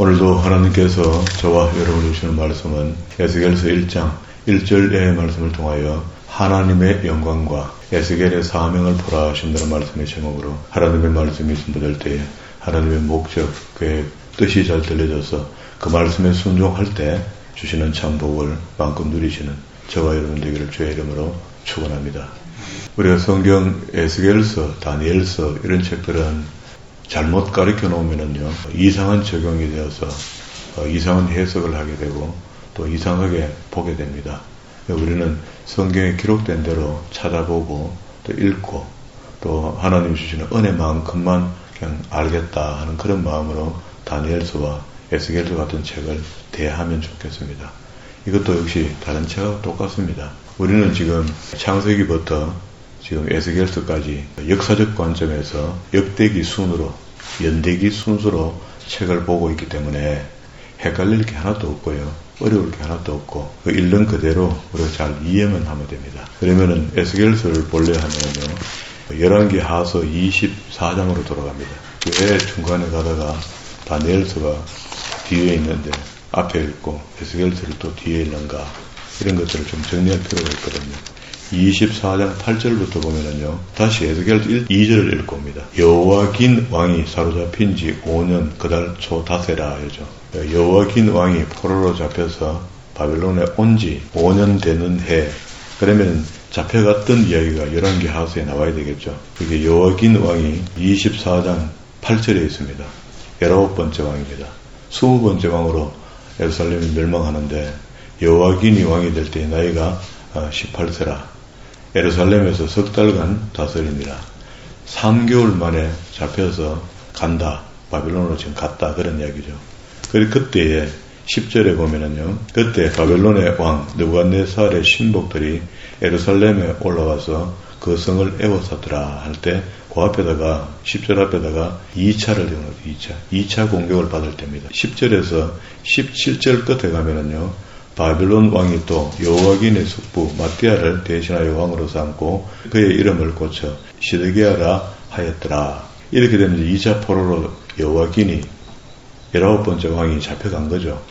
오늘도 하나님께서 저와 여러분을 주시는 말씀은 에스겔서 1장 1절의 말씀을 통하여 하나님의 영광과 에스겔의 사명을 보라 하신다는 말씀의 제목으로 하나님의 말씀이 전달될 때에 하나님의 목적, 계획, 뜻이 잘 들려져서 그 말씀에 순종할 때 주시는 참복을 마음껏 누리시는 저와 여러분 되기를 주의 이름으로 축원합니다. 우리가 성경 에스겔서, 다니엘서 이런 책들은 잘못 가르쳐 놓으면요 이상한 적용이 되어서 이상한 해석을 하게 되고 또 이상하게 보게 됩니다. 우리는 성경에 기록된 대로 찾아보고 또 읽고 또 하나님 주시는 은혜만큼만 그냥 알겠다 하는 그런 마음으로 다니엘서와 에스겔서 같은 책을 대하면 좋겠습니다. 이것도 역시 다른 책하고 똑같습니다. 우리는 지금 창세기부터 지금 에스겔서까지 역사적 관점에서 역대기 순으로 연대기 순서로 책을 보고 있기 때문에 헷갈릴 게 하나도 없고요. 어려울 게 하나도 없고 그 읽는 그대로 우리가 잘 이해만 하면 됩니다. 그러면은 에스겔서를 본래 하면은요. 열왕기 하서 24장으로 돌아갑니다. 왜 중간에 가다가 다니엘서가 뒤에 있는데 앞에 읽고 에스겔서를 또 뒤에 읽는가 이런 것들을 좀 정리할 필요가 있거든요. 24장 8절부터 보면은요. 다시 에스겔서 2절을 읽고 옵니다. 여호와긴 왕이 사로잡힌 지 5년 그달 초 닷새라 하죠. 여호와긴 왕이 포로로 잡혀서 바벨론에 온 지 5년 되는 해. 그러면 잡혀갔던 이야기가 열왕기 하서에 나와야 되겠죠. 그게 여호와긴 왕이 24장 8절에 있습니다. 19번째 왕입니다. 20번째 왕으로 예루살렘이 멸망하는데 여호와긴이 왕이 될 때 나이가 18세라. 예루살렘에서 석 달간 다스립니다. 3개월 만에 잡혀서 간다. 바벨론으로 지금 갔다. 그런 이야기죠. 그리고 그때에 10절에 보면은요. 그때 바벨론의 왕 느부갓네살의 신복들이 예루살렘에 올라와서 그 성을 에워쌌더라 할 때 그 앞에다가 10절 앞에다가 2차를 대놓죠. 2차 공격을 받을 때입니다. 10절에서 17절 끝에 가면은요. 바벨론 왕이 또 여호와긴의 숙부 마띠아를 대신하여 왕으로 삼고 그의 이름을 고쳐 시드기야라 하였더라. 이렇게 되면 2차 포로로 여호와긴이 19번째 왕이 잡혀간 거죠.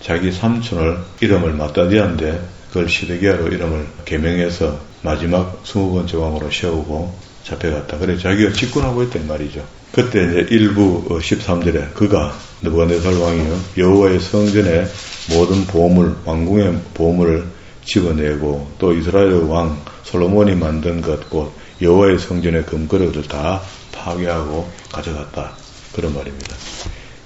자기 삼촌을 이름을 마따디아인데 그걸 시드기야로 이름을 개명해서 마지막 20번째 왕으로 세우고 잡혀갔다. 그래 자기가 집권하고 있단 말이죠. 그때 이제 일부 13절에 그가 느부갓네살 왕이요 여호와의 성전에 모든 보물, 왕궁의 보물을 집어내고 또 이스라엘 왕 솔로몬이 만든 것 곧 여호와의 성전의 금그릇을 다 파괴하고 가져갔다. 그런 말입니다.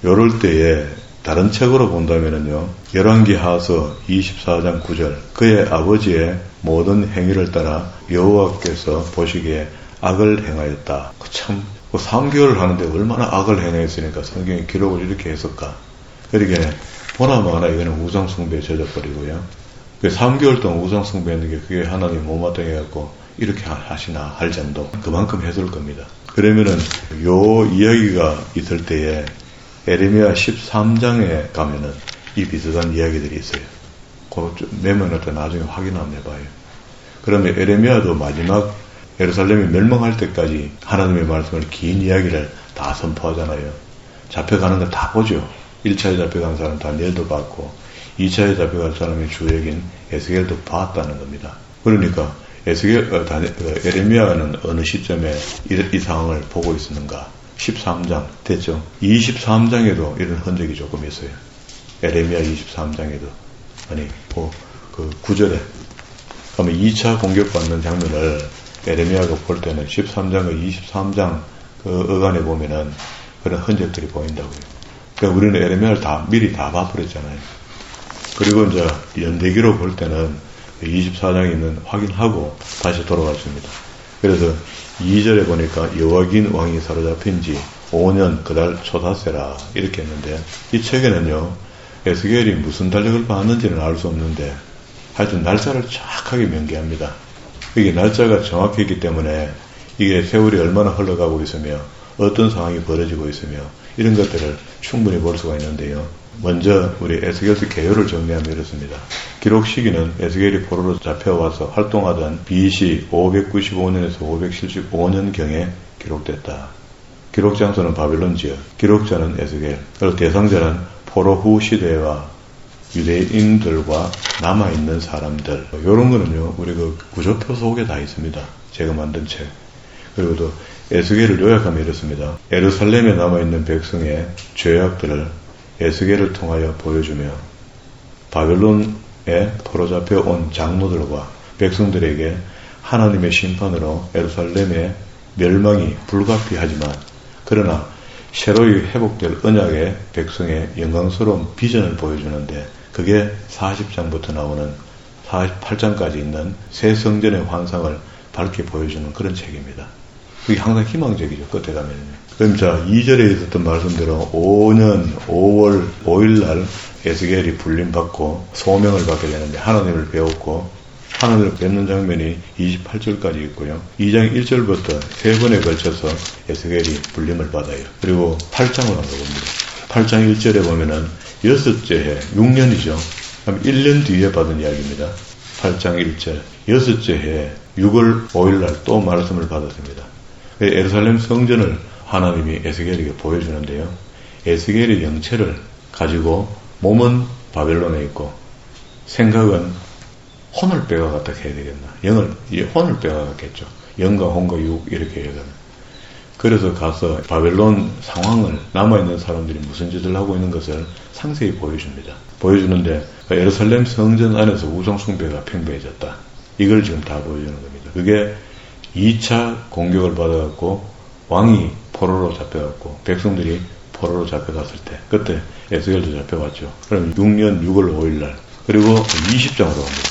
요럴 때에 다른 책으로 본다면은요 열왕기 하서 24장 9절 그의 아버지의 모든 행위를 따라 여호와께서 보시기에 악을 행하였다. 참 3개월 하는데 얼마나 악을 행했으니까 성경에 기록을 이렇게 했을까. 그러니까 보나마나 이거는 우상숭배에 젖어버리고요. 3개월 동안 우상숭배했는 게 그게 하나님 못마땅해 해갖고 이렇게 하시나 할 정도 그만큼 했을 겁니다. 그러면은 요 이야기가 있을 때에 에레미야 13장에 가면은 이 비슷한 이야기들이 있어요. 그 메모를 나중에 확인 한번 해봐요. 그러면 에레미야도 마지막 예루살렘이 멸망할 때까지 하나님의 말씀을 긴 이야기를 다 선포하잖아요. 잡혀가는 거 다 보죠. 1차에 잡혀간 사람 다니엘도 봤고 2차에 잡혀간 사람의 주역인 에스겔도 봤다는 겁니다. 그러니까 에레미야는 어느 시점에 이 상황을 보고 있었는가. 13장 됐죠. 23장에도 이런 흔적이 조금 있어요. 에레미야 23장에도 아니 그 9절에 그러면 2차 공격받는 장면을 에레미야가 볼 때는 13장과 23장 그 어간에 보면은 그런 흔적들이 보인다고요. 그러니까 우리는 에레미야를 미리 다 봐버렸잖아요. 그리고 이제 연대기로 볼 때는 24장에 있는 확인하고 다시 돌아갔습니다. 그래서 2절에 보니까 여호와긴 왕이 사로잡힌 지 5년 그달 초닷새라 이렇게 했는데 이 책에는요 에스겔이 무슨 달력을 봤는지는 알 수 없는데 하여튼 날짜를 정확하게 명기합니다. 이게 날짜가 정확했기 때문에 이게 세월이 얼마나 흘러가고 있으며 어떤 상황이 벌어지고 있으며 이런 것들을 충분히 볼 수가 있는데요. 먼저 우리 에스겔서 개요를 정리하면 이렇습니다. 기록 시기는 에스겔이 포로로 잡혀와서 활동하던 BC 595년에서 575년경에 기록됐다. 기록 장소는 바벨론 지역, 기록자는 에스겔, 그리고 대상자는 포로 후 시대와 유대인들과 남아있는 사람들, 이런 거는요, 우리 그 구조표 속에 다 있습니다. 제가 만든 책. 그리고 또 에스겔을 요약하면 이렇습니다. 예루살렘에 남아있는 백성의 죄악들을 에스겔을 통하여 보여주며 바벨론에 포로잡혀 온 장로들과 백성들에게 하나님의 심판으로 예루살렘의 멸망이 불가피하지만 그러나 새로이 회복될 언약의 백성의 영광스러운 비전을 보여주는데 그게 40장부터 나오는 48장까지 있는 새 성전의 환상을 밝게 보여주는 그런 책입니다. 그게 항상 희망적이죠. 끝에 가면요. 그럼 자, 2절에 있었던 말씀대로 5년 5월 5일날 에스겔이 불림받고 소명을 받게 되는데 하나님을 배웠고 하나님을 뵙는 장면이 28절까지 있고요. 2장 1절부터 3번에 걸쳐서 에스겔이 불림을 받아요. 그리고 8장으로 가봅니다. 8장 1절에 보면은 6째 해, 6년이죠. 그럼 1년 뒤에 받은 이야기입니다. 8장 1절, 6째 해 6월 5일날 또 말씀을 받았습니다. 예루살렘 성전을 하나님이 에스겔에게 보여주는데요. 에스겔의 영체를 가지고 몸은 바벨론에 있고 생각은 혼을 빼가갔다 해야 되겠나. 혼을 빼가갔겠죠. 영과 혼과 육 이렇게 얘기하면. 그래서 가서 바벨론 상황을 남아있는 사람들이 무슨 짓을 하고 있는 것을 상세히 보여줍니다. 보여주는데 예루살렘 성전 안에서 우상숭배가 팽배해졌다. 이걸 지금 다 보여주는 겁니다. 그게 2차 공격을 받아갖고 왕이 포로로 잡혀갔고 백성들이 포로로 잡혀갔을 때 그때 에스겔도 잡혀갔죠. 그럼 6년 6월 5일날 그리고 20장으로 갑니다.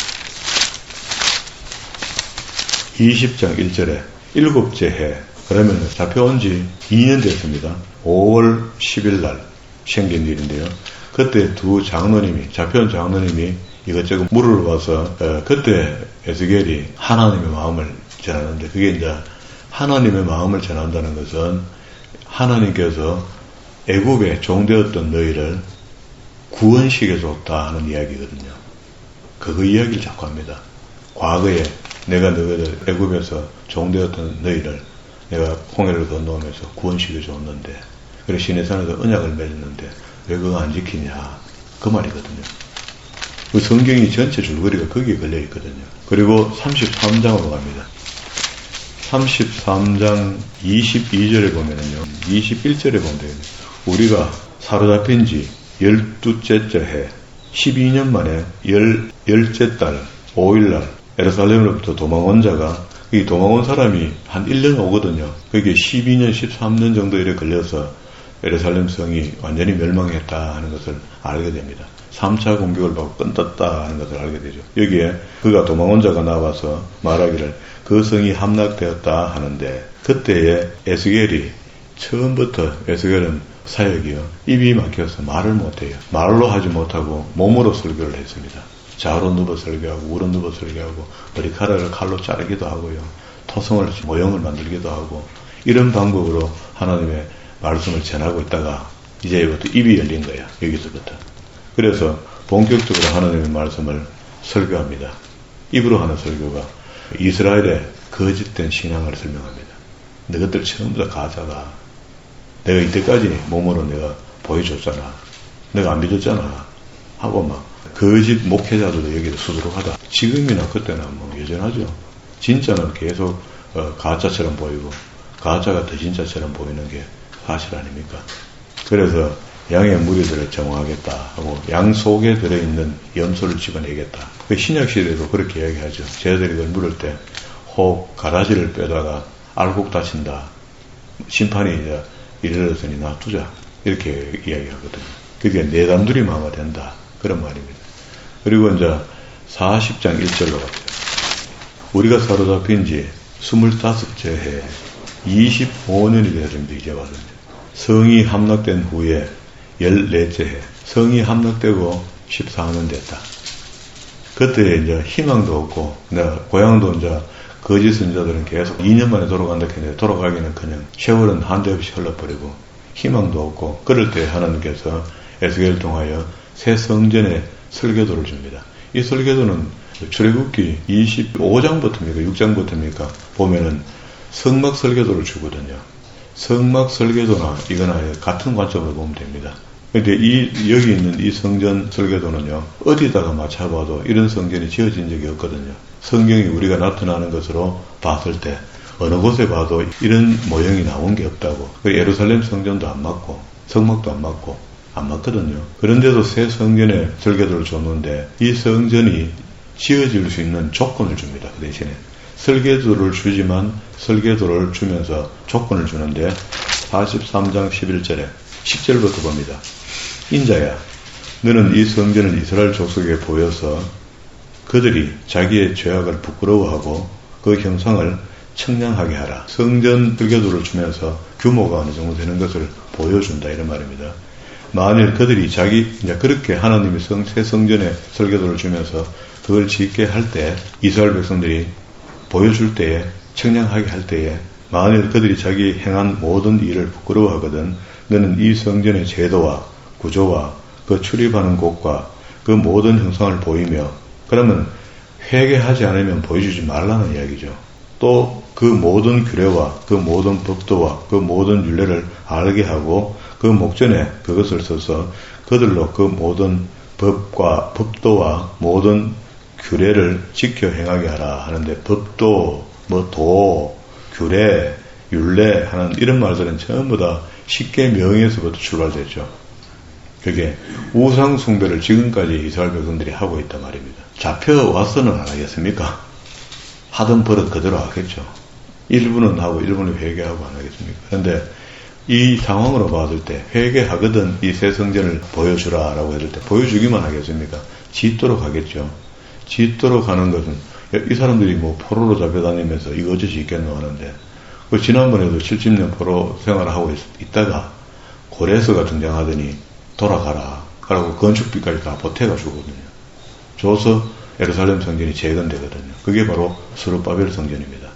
20장 1절에 7째 해 그러면 잡혀온 지 2년 됐습니다. 5월 10일날 생긴 일인데요. 그때 두 장로님이 잡혀온 장로님이 이것저것 물어봐서 그때 에스겔이 하나님의 마음을 전하는데 그게 이제 하나님의 마음을 전한다는 것은 하나님께서 애굽에 종되었던 너희를 구원시켜 줬다 하는 이야기거든요. 그 이야기를 자꾸 합니다. 과거에 내가 너희들 애굽에서 종되었던 너희를 내가 홍해를 건너오면서 구원시켜 줬는데 그래 시내산에서 언약을 맺었는데 왜 그거 안 지키냐 그 말이거든요. 그 성경이 전체 줄거리가 거기에 걸려 있거든요. 그리고 33장으로 갑니다. 33장 22절에 보면은요. 21절에 보면 되겠네요. 우리가 사로잡힌 지 12째째 해 12년 만에 10째 달 5일날 예루살렘으로부터 도망온 자가 이 도망온 사람이 한 1년 오거든요. 그게 12년 13년 정도 이래 걸려서 예루살렘 성이 완전히 멸망했다 하는 것을 알게 됩니다. 3차 공격을 받고 끝났다 하는 것을 알게 되죠. 여기에 그가 도망온 자가 나와서 말하기를 그 성이 함락되었다 하는데 그때에 에스겔이 처음부터 에스겔은 사역이요. 입이 막혀서 말을 못해요. 말로 하지 못하고 몸으로 설교를 했습니다. 좌로 누워 설교하고 우로 누워 설교하고 머리카락을 칼로 자르기도 하고요. 토성을 모형을 만들기도 하고 이런 방법으로 하나님의 말씀을 전하고 있다가 이제부터 입이 열린 거야. 여기서부터. 그래서 본격적으로 하나님의 말씀을 설교합니다. 입으로 하는 설교가 이스라엘의 거짓된 신앙을 설명합니다. 너희들 처음부터 가짜다. 내가 이때까지 몸으로 내가 보여줬잖아. 내가 안 믿었잖아. 하고 막 거짓 목회자들도 여기서 수두룩하다. 지금이나 그때나 뭐 여전하죠. 진짜는 계속 가짜처럼 보이고 가짜가 더 진짜처럼 보이는 게 사실 아닙니까? 그래서 양의 무리들을 정화하겠다 하고 양 속에 들어있는 염소를 집어내겠다. 그 신약시대에도 그렇게 이야기하죠. 제자들이 그걸 물을 때 혹 가라지를 빼다가 알곡 다친다. 심판이 이제 이르렀으니 놔두자. 이렇게 이야기하거든요. 그게 내단둘이 마가 된다. 그런 말입니다. 그리고 이제 40장 1절로 갑니다. 우리가 사로잡힌 지 25째 해 25년이 되었습니다. 이제 와서 성이 함락된 후에 14째 해 성이 함락되고 14년 됐다. 그때 이제 희망도 없고 고향도 이제 거짓 선자들은 계속 2년 만에 돌아간다 했는데 돌아가기는커녕 세월은 한데 없이 흘러버리고 희망도 없고 그럴 때 하나님께서 에스겔을 통하여 새 성전의 설교도를 줍니다. 이 설교도는 출애굽기 25장부터입니까 6장부터입니까 보면은 성막 설교도를 주거든요. 성막 설교도나 이거나 같은 관점으로 보면 됩니다. 근데 여기 있는 이 성전 설계도는요, 어디다가 맞춰봐도 이런 성전이 지어진 적이 없거든요. 성경이 우리가 나타나는 것으로 봤을 때 어느 곳에 봐도 이런 모형이 나온 게 없다고. 예루살렘 성전도 안 맞고 성막도 안 맞고 안 맞거든요. 그런데도 새 성전의 설계도를 줬는데 이 성전이 지어질 수 있는 조건을 줍니다. 그 대신에 설계도를 주지만 설계도를 주면서 조건을 주는데 43장 11절에 10절부터 봅니다. 인자야, 너는 이 성전을 이스라엘 족속에 보여서 그들이 자기의 죄악을 부끄러워하고 그 형상을 청량하게 하라. 성전 설계도를 주면서 규모가 어느 정도 되는 것을 보여준다 이런 말입니다. 만일 그들이 이제 그렇게 하나님이 새 성전의 설계도를 주면서 그걸 짓게 할 때 이스라엘 백성들이 보여줄 때에 청량하게 할 때에 만일 그들이 자기 행한 모든 일을 부끄러워하거든 너는 이 성전의 제도와 구조와 그 출입하는 곳과 그 모든 형상을 보이며 그러면 회개하지 않으면 보여주지 말라는 이야기죠. 또 그 모든 규례와 그 모든 법도와 그 모든 율례를 알게 하고 그 목전에 그것을 써서 그들로 그 모든 법과 법도와 모든 규례를 지켜 행하게 하라 하는데 법도, 규례, 율례 하는 이런 말들은 전부 다 쉽게 명에서부터 출발됐죠. 그게 우상 숭배를 지금까지 이스라엘 백성들이 하고 있단 말입니다. 잡혀와서는 안 하겠습니까? 하던 버릇 그대로 하겠죠. 일부는 하고 일부는 회개하고 안 하겠습니까? 그런데 이 상황으로 봤을 때 회개하거든 이 새 성전을 보여주라 라고 했을 때 보여주기만 하겠습니까? 짓도록 하겠죠. 짓도록 하는 것은 이 사람들이 포로로 잡혀다니면서 이거 어찌 짓겠노 하는데 지난번에도 70년 포로 생활을 하고 있다가 고레스가 등장하더니 돌아가라 라고 건축비까지 다 보태가 주거든요. 줘서 예루살렘 성전이 재건되거든요. 그게 바로 스룹바벨 성전입니다.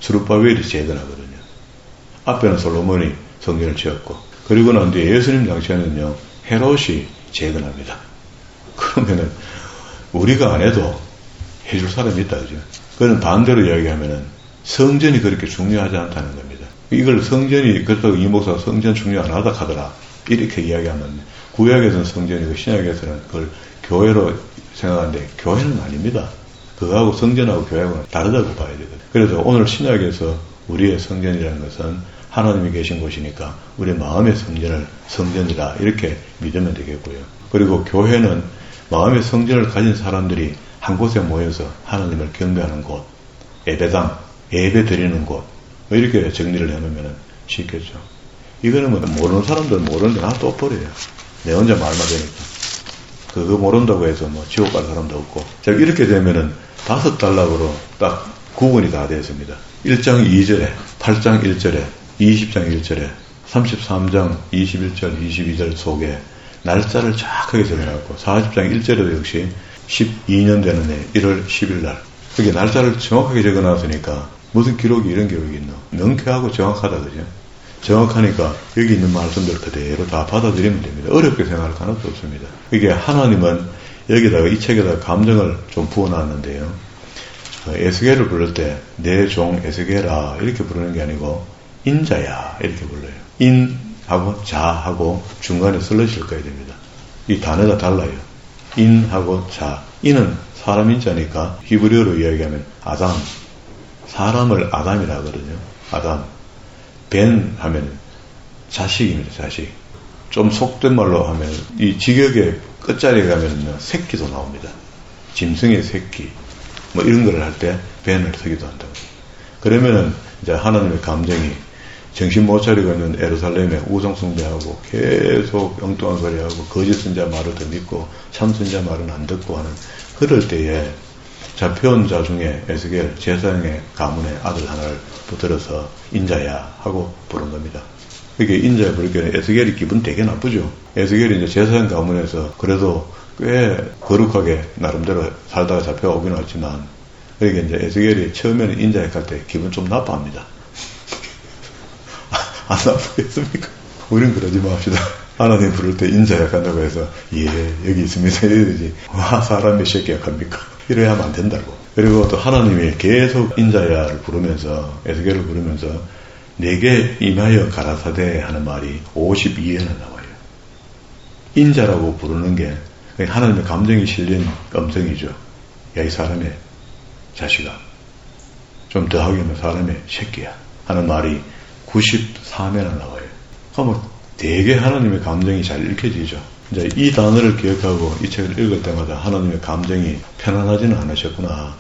스룹바벨이 재건하거든요. 앞에는 솔로몬이 성전을 지었고 그리고 난 뒤에 예수님 당시에는요 헤롯이 재건합니다. 그러면은 우리가 안 해도 해줄 사람이 있다 그죠? 그는 반대로 이야기하면은 성전이 그렇게 중요하지 않다는 겁니다. 이걸 성전이 그렇다고 이 목사가 성전 중요 안 하다 하더라 이렇게 이야기하면 구약에서는 성전이고 신약에서는 그걸 교회로 생각하는데 교회는 아닙니다. 그거하고 성전하고 교회하고는 다르다고 봐야 되거든요. 그래서 오늘 신약에서 우리의 성전이라는 것은 하나님이 계신 곳이니까 우리 마음의 성전이다 이렇게 믿으면 되겠고요. 그리고 교회는 마음의 성전을 가진 사람들이 한 곳에 모여서 하나님을 경배하는 곳, 예배당, 예배 드리는 곳 이렇게 정리를 해놓으면 쉽겠죠. 이거는 모르는 사람들은 모르는데 또 버려요. 내 혼자 말만 되니까. 그거 모른다고 해서 지옥 갈 사람도 없고. 자, 이렇게 되면은 5단락으로 딱 구분이 다 되었습니다. 1장 2절에, 8장 1절에, 20장 1절에, 33장 21절, 22절 속에 날짜를 정확하게 적어놨고, 40장 1절에도 역시 12년 되는 해 1월 10일 날. 그게 날짜를 정확하게 적어놨으니까 무슨 기록이 이런 기록이 있노? 명쾌하고 정확하다, 그죠? 정확하니까 여기 있는 말씀들 그대로 다 받아들이면 됩니다. 어렵게 생각할 하나도 없습니다. 이게 하나님은 여기다가 이 책에다가 감정을 좀 부어놨는데요. 에스겔을 부를 때 내 종 에스겔아 이렇게 부르는 게 아니고 인자야 이렇게 불러요. 인하고 자하고 중간에 슬러시를 꺼야 됩니다. 이 단어가 달라요. 인하고 자. 인은 사람 인자니까 히브리어로 이야기하면 아담. 사람을 아담이라 하거든요. 아담. 벤 하면 자식입니다. 자식. 좀 속된 말로 하면 이 직역의 끝자리에 가면 새끼도 나옵니다. 짐승의 새끼 이런 걸 할 때 벤을 쓰기도 한다고. 그러면은 이제 하나님의 감정이 정신 못 차리고 있는 예루살렘에 우상 숭배하고 계속 엉뚱한 소리하고 거짓 선자 말을 더 믿고 참 선자 말은 안 듣고 하는 그럴 때에 잡혀온 자 중에 에스겔 제사장의 가문의 아들 하나를 붙들어서 인자야 하고 부른 겁니다. 이게 인자야 부르기에는 에스겔이 기분 되게 나쁘죠. 에스겔이 이제 제사장 가문에서 그래도 꽤 거룩하게 나름대로 살다가 잡혀오긴 왔지만 그러니까 이제 에스겔이 처음에는 인자야 할 때 기분 좀 나빠합니다. 안 나쁘겠습니까? 우린 그러지 맙시다. 하나님 부를 때 인자야 한다고 해서 예 여기 있습니다 이러지 와 사람이 새끼야 합니까? 이래야 하면 안 된다고. 그리고 또 하나님이 계속 인자야를 부르면서 에스겔을 부르면서 내게 임하여 가라사대 하는 말이 52회나 나와요. 인자라고 부르는 게 하나님의 감정이 실린 음성이죠. 야, 이 사람의 자식아. 좀 더 하기면 사람의 새끼야. 하는 말이 94매나 나와요. 그러면 되게 하나님의 감정이 잘 읽혀지죠. 이제 이 단어를 기억하고 이 책을 읽을 때마다 하나님의 감정이 편안하지는 않으셨구나.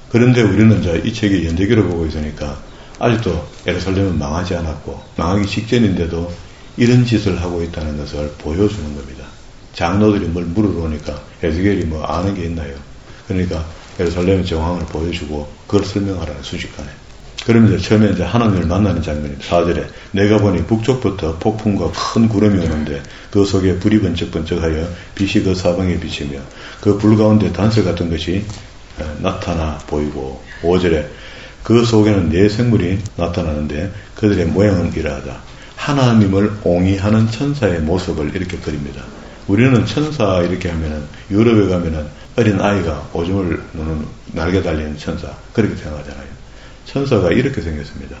그런데 우리는 이제 이 책이 연대기로 보고 있으니까 아직도 예루살렘은 망하지 않았고 망하기 직전인데도 이런 짓을 하고 있다는 것을 보여주는 겁니다. 장로들이 뭘 물어보니까 에스겔이 뭐 아는 게 있나요? 그러니까 예루살렘의 정황을 보여주고 그걸 설명하라는 수식하네. 그러면서 처음에 이제 하나님을 만나는 장면입니다. 4절에 내가 보니 북쪽부터 폭풍과 큰 구름이 오는데 그 속에 불이 번쩍번쩍하여 빛이 그 사방에 비치며 그 불 가운데 단서 같은 것이 나타나 보이고 5절에 그 속에는 네 생물이 나타나는데 그들의 모양은 이러하다. 하나님을 옹이하는 천사의 모습을 이렇게 그립니다. 우리는 천사 이렇게 하면은 유럽에 가면은 어린 아이가 오줌을 누는 날개 달린 천사 그렇게 생각하잖아요. 천사가 이렇게 생겼습니다.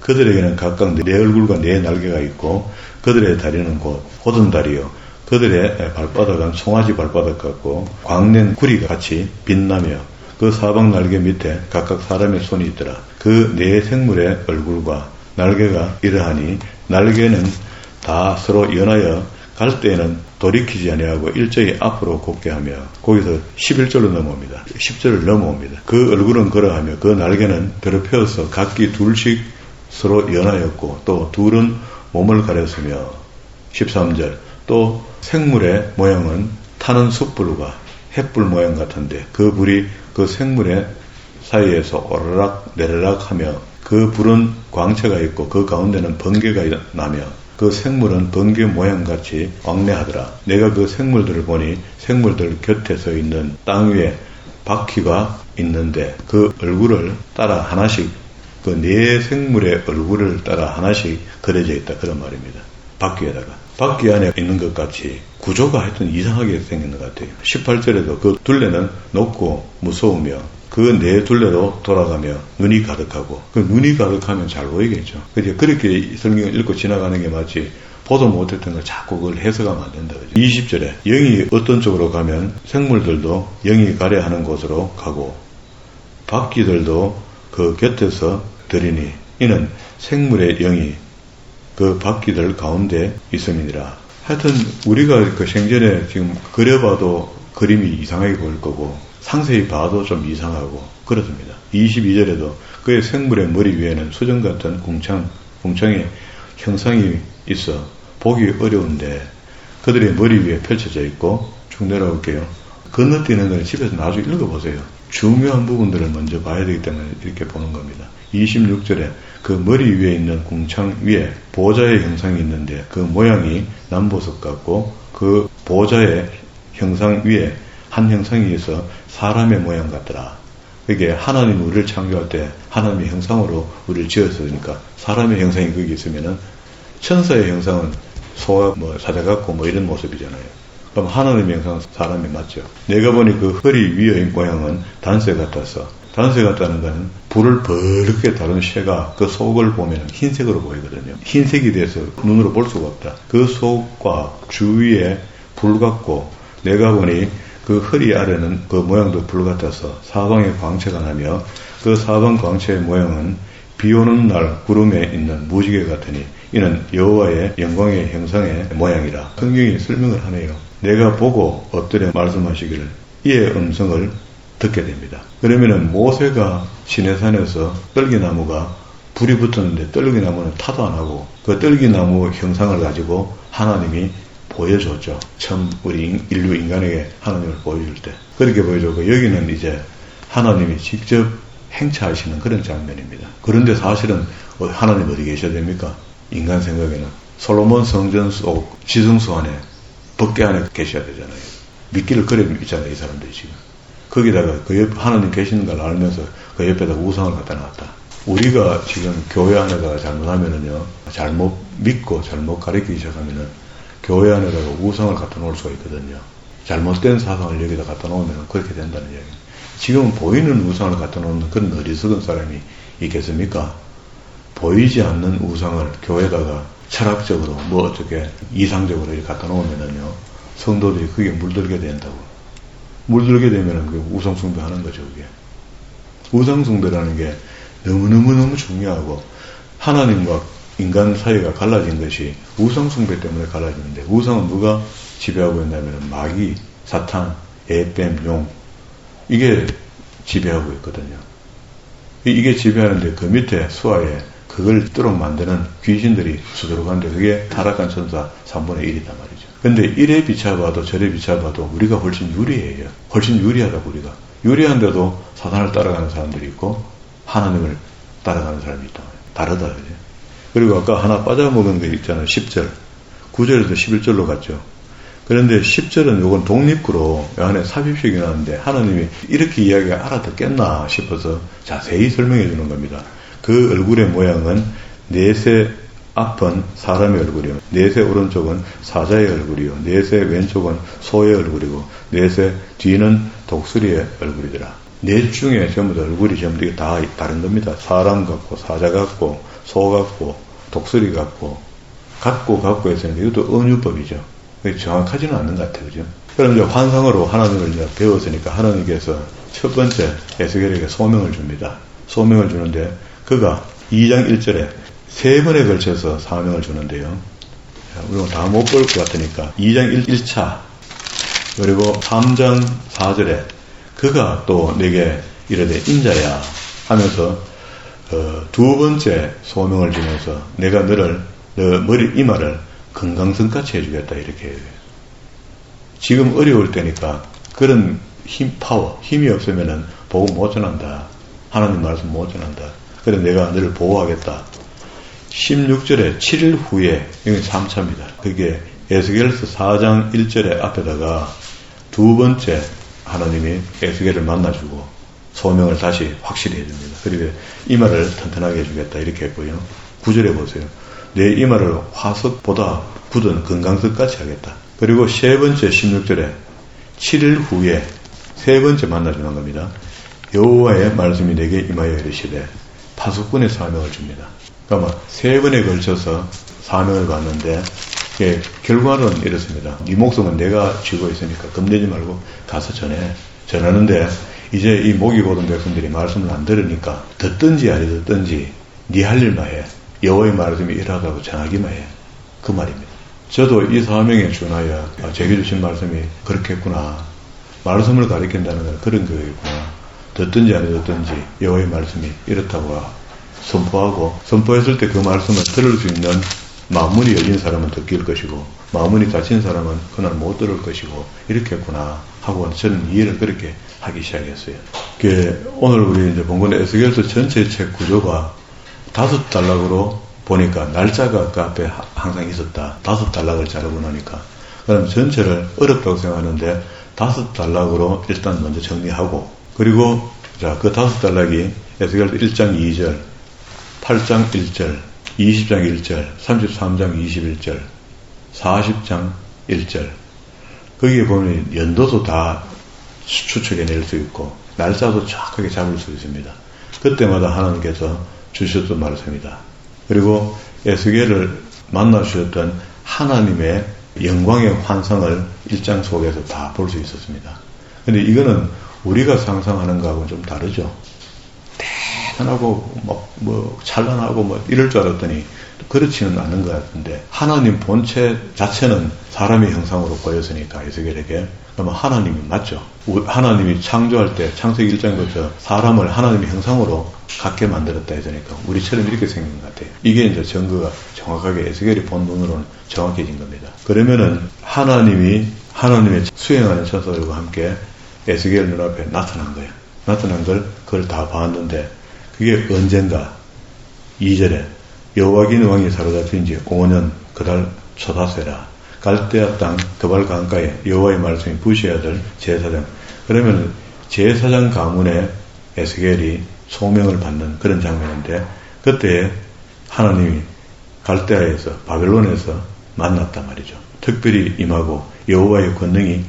그들에게는 각각 네 얼굴과 네 날개가 있고 그들의 다리는 곧 호든다리요. 그들의 발바닥은 송아지 발바닥 같고 광낸 구리 같이 빛나며 그 사방 날개 밑에 각각 사람의 손이 있더라. 그 네 생물의 얼굴과 날개가 이러하니 날개는 다 서로 연하여 갈 때에는 돌이키지 아니하고 일제히 앞으로 곱게 하며 거기서 11절로 넘어옵니다. 10절을 넘어옵니다. 그 얼굴은 그러하며 그 날개는 더럽혀서 각기 둘씩 서로 연하였고 또 둘은 몸을 가렸으며 13절 또 생물의 모양은 타는 숯불과 햇불 모양 같은데 그 불이 그 생물의 사이에서 오르락 내리락 하며 그 불은 광채가 있고 그 가운데는 번개가 나며 그 생물은 번개 모양같이 왕래하더라. 내가 그 생물들을 보니 생물들 곁에 서 있는 땅 위에 바퀴가 있는데 그 얼굴을 따라 하나씩 그 네 생물의 얼굴을 따라 하나씩 그려져 있다. 그런 말입니다. 바퀴에다가. 바퀴 안에 있는 것 같이 구조가 하여튼 이상하게 생긴 것 같아요. 18절에도 그 둘레는 높고 무서우며 그 네 둘레로 돌아가며 눈이 가득하고 그 눈이 가득하면 잘 보이겠죠. 그렇게 성경을 읽고 지나가는 게 맞지 보도 못했던 걸 자꾸 그걸 해석하면 안 된다. 20절에 영이 어떤 쪽으로 가면 생물들도 영이 가려 하는 곳으로 가고 바퀴들도 그 곁에서 들이니 이는 생물의 영이 그 바퀴들 가운데 있음이니라. 하여튼 우리가 그 생전에 지금 그려봐도 그림이 이상하게 보일 거고 상세히 봐도 좀 이상하고 그렇습니다. 22절에도 그의 생물의 머리 위에는 수정 같은 궁창의 형상이 있어 보기 어려운데 그들의 머리 위에 펼쳐져 있고 쭉 내려올게요. 건너뛰는 걸 집에서 나중에 읽어보세요. 중요한 부분들을 먼저 봐야 되기 때문에 이렇게 보는 겁니다. 26절에 그 머리 위에 있는 궁창 위에 보좌의 형상이 있는데 그 모양이 남보석 같고 그 보좌의 형상 위에 한 형상이 있어 사람의 모양 같더라. 이게 하나님 우리를 창조할 때 하나님의 형상으로 우리를 지었으니까 사람의 형상이 거기 있으면은 천사의 형상은 소와 사자 같고 이런 모습이잖아요. 그럼 하나님의 형상은 사람이 맞죠. 내가 보니 그 허리 위의 모양은 단쇠 같아서 단쇠 같다는 것은 불을 버럭게 다룬 쇠가 그 속을 보면 흰색으로 보이거든요. 흰색이 돼서 눈으로 볼 수가 없다. 그 속과 주위에 불 같고 내가 보니 그 허리 아래는 그 모양도 불 같아서 사방에 광채가 나며 그 사방 광채의 모양은 비 오는 날 구름에 있는 무지개 같으니 이는 여호와의 영광의 형상의 모양이라. 성경이 설명을 하네요. 내가 보고 엎드려 말씀하시기를 이의 음성을 듣게 됩니다. 그러면은 모세가 시내산에서 떨기나무가 불이 붙었는데 떨기나무는 타도 안 하고 그 떨기나무 형상을 가지고 하나님이 보여줬죠. 처음 우리 인류 인간에게 하나님을 보여줄 때 그렇게 보여줬고 여기는 이제 하나님이 직접 행차하시는 그런 장면입니다. 그런데 사실은 하나님 어디 계셔야 됩니까? 인간 생각에는 솔로몬 성전 속 지성소 안에 법궤 안에 계셔야 되잖아요. 미끼를 그려 있잖아요. 이 사람들이 지금 거기다가 그 옆 하나님 계시는 걸 알면서 그 옆에다 우상을 갖다 놨다. 우리가 지금 교회 안에다가 잘못하면은요, 잘못 믿고 잘못 가르치기 시작하면은 교회 안에다가 우상을 갖다 놓을 수가 있거든요. 잘못된 사상을 여기다 갖다 놓으면 그렇게 된다는 얘기입니다. 지금 보이는 우상을 갖다 놓는 그런 어리석은 사람이 있겠습니까? 보이지 않는 우상을 교회에다가 철학적으로 뭐 어떻게 이상적으로 이렇게 갖다 놓으면은요, 성도들이 그게 물들게 된다고. 물들게 되면은 그 우상숭배하는 거죠, 그게. 우상숭배라는 게 너무너무 중요하고, 하나님과 인간 사이가 갈라진 것이 우상숭배 때문에 갈라지는데, 우상은 누가 지배하고 있냐면 마귀, 사탄, 애뱀, 용, 이게 지배하고 있거든요. 이게 지배하는데 그 밑에 수하에 그걸 뜨록 만드는 귀신들이 수두룩한데 그게 타락한 천사 3분의 1이단 말이죠. 근데 이래 비춰봐도 저래 비춰봐도 우리가 훨씬 유리해요. 훨씬 유리하다고 우리가. 유리한데도 사탄을 따라가는 사람들이 있고 하나님을 따라가는 사람이 있단 말이에요. 다르다. 그죠? 그리고 아까 하나 빠져먹은 거 있잖아요. 10절. 9절에서 11절로 갔죠. 그런데 10절은 요건 독립구로 안에 삽입식이 나왔는데 하나님이 이렇게 이야기가 알아듣겠나 싶어서 자세히 설명해 주는 겁니다. 그 얼굴의 모양은 넷의 앞은 사람의 얼굴이요, 넷의 오른쪽은 사자의 얼굴이요, 넷의 왼쪽은 소의 얼굴이고 넷의 뒤는 독수리의 얼굴이더라. 넷 중에 전부 다 얼굴이 전부 다 다른 겁니다. 사람 같고 사자 같고 소 같고 독수리 같고 했으니까 이것도 은유법이죠. 정확하지는 않는 것 같아요. 그죠? 그럼 이제 환상으로 하나님을 이제 배웠으니까 하나님께서 첫 번째 에스겔에게 소명을 줍니다. 소명을 주는데 그가 2장 1절에 3번에 걸쳐서 사명을 주는데요. 우리가 다 못 볼 것 같으니까 2장 1차 그리고 3장 4절에 그가 또 내게 이르되 인자야 하면서 두 번째 소명을 주면서 내가 너 머리 이마를 금강석같이 해주겠다 이렇게 해요. 지금 어려울 때니까 그런 힘이 없으면은 복음 못 전한다. 하나님 말씀 못 전한다. 그래 내가 너를 보호하겠다. 16절에 7일 후에 이게 3차입니다. 그게 에스겔서 4장 1절에 앞에다가 두 번째 하나님이 에스겔을 만나주고 소명을 다시 확실히 해줍니다. 그리고 이마를 튼튼하게 해주겠다 이렇게 했고요. 9절에 보세요. 내 이마를 화석보다 굳은 금강석같이 하겠다. 그리고 세 번째 16절에 7일 후에 세 번째 만나주는 겁니다. 여호와의 말씀이 내게 임하여 이르시되 파수꾼의 사명을 줍니다. 그러니까 세 번에 걸쳐서 사명을 받는데 결과는 이렇습니다. 네 목숨은 내가 쥐고 있으니까 겁내지 말고 가서 전하는데 이제 이 목이 고든 백성들이 말씀을 안 들으니까 듣든지 아니 듣든지 네 할 일만 해. 여호와의 말씀이 이러하다고 전하기만 해. 그 말입니다. 저도 이 사명에 준하여 제게 주신 말씀이 그렇겠구나. 말씀을 가리킨다는 건 그런 거겠구나. 듣든지 안 듣든지 여호와의 말씀이 이렇다고 선포하고 선포했을 때 그 말씀을 들을 수 있는 마음문이 열린 사람은 듣길 것이고 마음문이 닫힌 사람은 그날 못 들을 것이고 이렇겠구나 하고 저는 이해를 그렇게 하기 시작했어요. 오늘 우리 이제 본문 에스겔서 전체 책 구조가 5단락으로 보니까 날짜가 그 앞에 항상 있었다. 5단락을 자르고 나니까. 그럼 전체를 어렵다고 생각하는데 5단락으로 일단 먼저 정리하고 그리고 자, 그 5단락이 에스겔서 1장 2절, 8장 1절, 20장 1절, 33장 21절, 40장 1절. 거기에 보면 연도도 다 추측해낼 수 있고 날짜도 정확하게 잡을 수 있습니다. 그때마다 하나님께서 주셨던 말씀이다. 그리고 에스겔을 만나주셨던 하나님의 영광의 환상을 1장 속에서 다 볼 수 있었습니다. 근데 이거는 우리가 상상하는 거하고는 좀 다르죠. 대단하고 뭐 찬란하고 뭐 이럴 줄 알았더니 그렇지는 않은 것 같은데 하나님 본체 자체는 사람의 형상으로 보였으니까 에스겔에게 그러면 하나님이 맞죠. 하나님이 창조할 때 창세기 1장부터 사람을 하나님의 형상으로 갖게 만들었다 했으니까 우리처럼 이렇게 생긴 것 같아요. 이게 이제 증거가 정확하게 에스겔이 본 눈으로는 정확해진 겁니다. 그러면은 하나님의 수행하는 천사들과 함께 에스겔 눈앞에 나타난 거예요. 나타난 그걸 다 봤는데 그게 언젠가 2절에 여호와긴 왕이 사로잡힌 지 5년 그달 초다세라 갈대아 땅 그발 강가에 여호와의 말씀이 부시의 아들 제사장. 그러면 제사장 가문에 에스겔이 소명을 받는 그런 장면인데 그때 하나님이 갈대아에서 바벨론에서 만났단 말이죠. 특별히 임하고 여호와의 권능이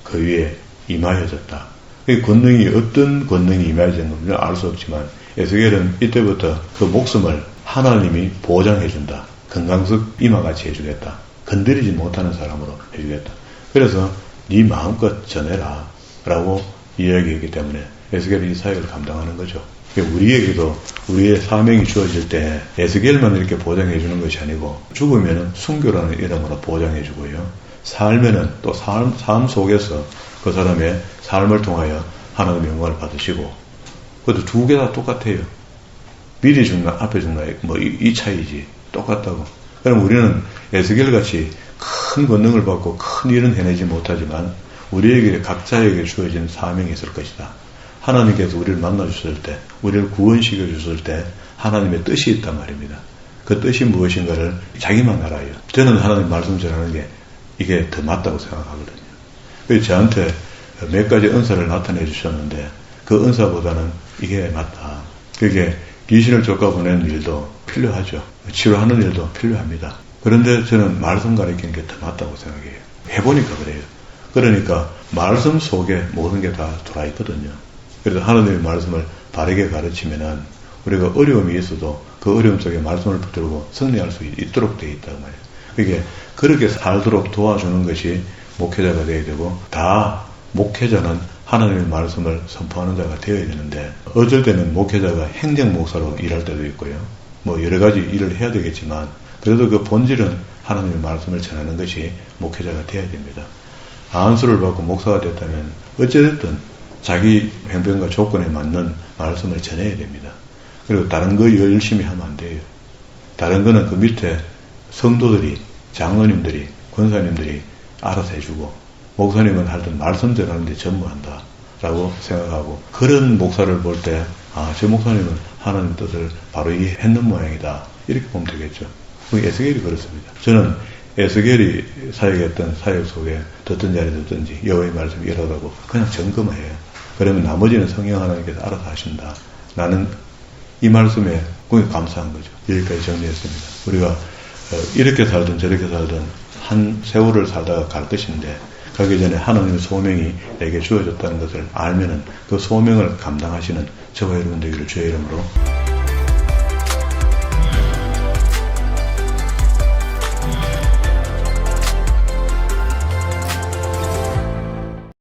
그 위에 임하여졌다. 그 권능이 어떤 권능이 임하여졌는지 알 수 없지만 에스겔은 이때부터 그 목숨을 하나님이 보장해준다. 건강석 이마같이 해주겠다. 건드리지 못하는 사람으로 해주겠다. 그래서 네 마음껏 전해라 라고 이야기했기 때문에 에스겔이 이 사역을 감당하는 거죠. 우리에게도 우리의 사명이 주어질 때 에스겔만 이렇게 보장해 주는 것이 아니고 죽으면 순교라는 이름으로 보장해 주고요. 살면은 또 삶 속에서 그 사람의 삶을 통하여 하나님의 영광을 받으시고, 그것도 두 개 다 똑같아요. 미리 죽나 앞에 죽나 뭐 이 차이지. 똑같다고. 그럼 우리는 에스겔 같이 큰 권능을 받고 큰 일은 해내지 못하지만 우리에게 각자에게 주어진 사명이 있을 것이다. 하나님께서 우리를 만나주셨을 때, 우리를 구원시켜 주셨을 때 하나님의 뜻이 있단 말입니다. 그 뜻이 무엇인가를 자기만 알아요. 저는 하나님 말씀 전하는 게 이게 더 맞다고 생각하거든요. 그래서 저한테 몇 가지 은사를 나타내 주셨는데 그 은사보다는 이게 맞다. 그게 귀신을 쫓아보내는 일도 필요하죠. 치료하는 일도 필요합니다. 그런데 저는 말씀 가르치는 게 더 맞다고 생각해요. 해보니까 그래요. 그러니까 말씀 속에 모든 게 다 들어있거든요. 그래서 하나님의 말씀을 바르게 가르치면은 우리가 어려움이 있어도 그 어려움 속에 말씀을 붙들고 승리할 수 있도록 되어 있단 말이에요. 그게 그렇게 살도록 도와주는 것이 목회자가 되어야 되고, 다 목회자는 하나님의 말씀을 선포하는 자가 되어야 되는데, 어쩔 때는 목회자가 행정 목사로 일할 때도 있고요. 뭐 여러 가지 일을 해야 되겠지만 그래도 그 본질은 하나님의 말씀을 전하는 것이 목회자가 되어야 됩니다. 안수를 받고 목사가 됐다면 어찌됐든 자기 형편과 조건에 맞는 말씀을 전해야 됩니다. 그리고 다른 거 열심히 하면 안 돼요. 다른 거는 그 밑에 성도들이, 장로님들이, 권사님들이 알아서 해주고, 목사님은 하여튼 말씀 전하는데 전무한다 라고 생각하고, 그런 목사를 볼 때 저 목사님은 하나님 뜻을 바로 이해했는 모양이다 이렇게 보면 되겠죠. 에스겔이 그렇습니다. 저는 에스겔이 사역했던 사역 속에 듣든 자리 듣든지 여호와의 말씀이 이러다고 그냥 점검해요. 그러면 나머지는 성령 하나님께서 알아서 하신다. 나는 이 말씀에 굉장히 감사한 거죠. 여기까지 정리했습니다. 우리가 이렇게 살든 저렇게 살든 한 세월을 살다가 갈 것인데, 가기 전에 하나님의 소명이 내게 주어졌다는 것을 알면은 그 소명을 감당하시는 저와 여러분 되기를 주의 이름으로